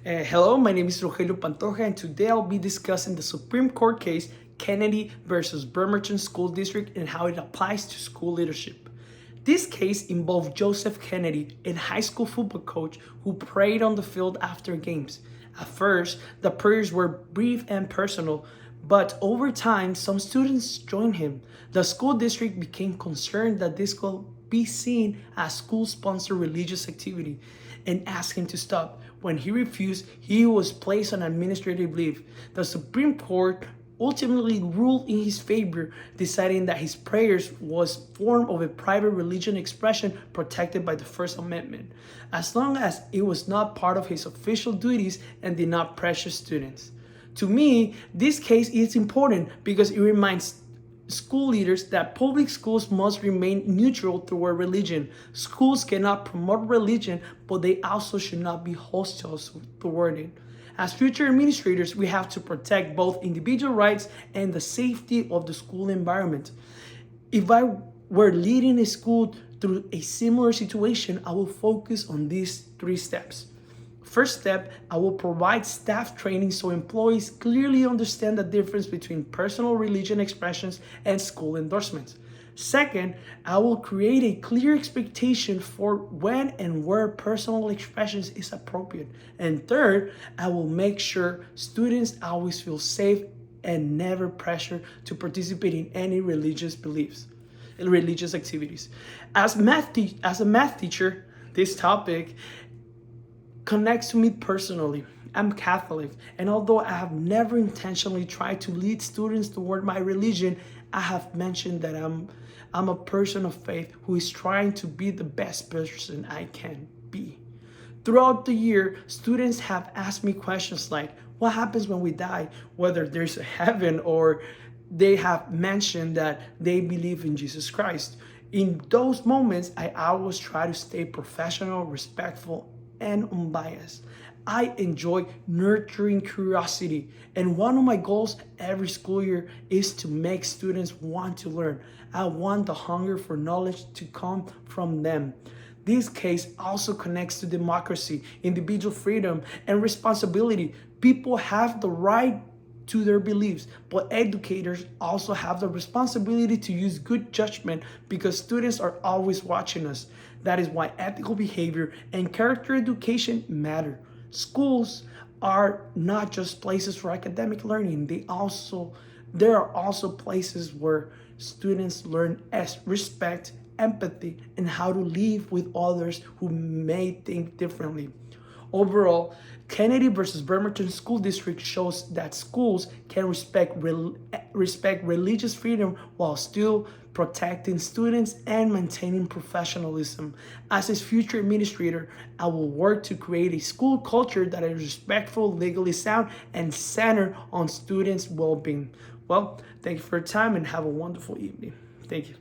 Hello, my name is Rogelio Pantoja, and today I'll be discussing the Supreme Court case Kennedy versus Bremerton School District and how it applies to school leadership. This case involved Joseph Kennedy, a high school football coach who prayed on the field after games. At first, the prayers were brief and personal, but over time, some students joined him. The school district became concerned that this could be seen as school-sponsored religious activity and asked him to stop. When he refused, he was placed on administrative leave. The Supreme Court ultimately ruled in his favor, deciding that his prayers was form of a private religion expression protected by the First Amendment, as long as it was not part of his official duties and did not pressure students. To me, this case is important because it reminds school leaders that public schools must remain neutral toward religion. Schools cannot promote religion, but they also should not be hostile toward it. As future administrators, we have to protect both individual rights and the safety of the school environment. If I were leading a school through a similar situation, I will focus on these 3 steps. First step, I will provide staff training so employees clearly understand the difference between personal religion expressions and school endorsements. Second, I will create a clear expectation for when and where personal expressions is appropriate. And third, I will make sure students always feel safe and never pressured to participate in any religious beliefs, religious activities. As a math teacher, this topic connects to me personally. I'm Catholic, and although I have never intentionally tried to lead students toward my religion, I have mentioned that I'm a person of faith who is trying to be the best person I can be. Throughout the year, students have asked me questions like, what happens when we die? Whether there's a heaven, or they have mentioned that they believe in Jesus Christ. In those moments, I always try to stay professional, respectful, and unbiased. I enjoy nurturing curiosity, and one of my goals every school year is to make students want to learn. I want the hunger for knowledge to come from them. This case also connects to democracy, individual freedom, and responsibility. People have the right to their beliefs, but educators also have the responsibility to use good judgment because students are always watching us. That is why ethical behavior and character education matter. Schools are not just places for academic learning. There are also places where students learn respect, empathy, and how to live with others who may think differently. Overall, Kennedy versus Bremerton School District shows that schools can respect religious freedom while still protecting students and maintaining professionalism. As a future administrator, I will work to create a school culture that is respectful, legally sound, and centered on students' well-being. Well, thank you for your time and have a wonderful evening. Thank you.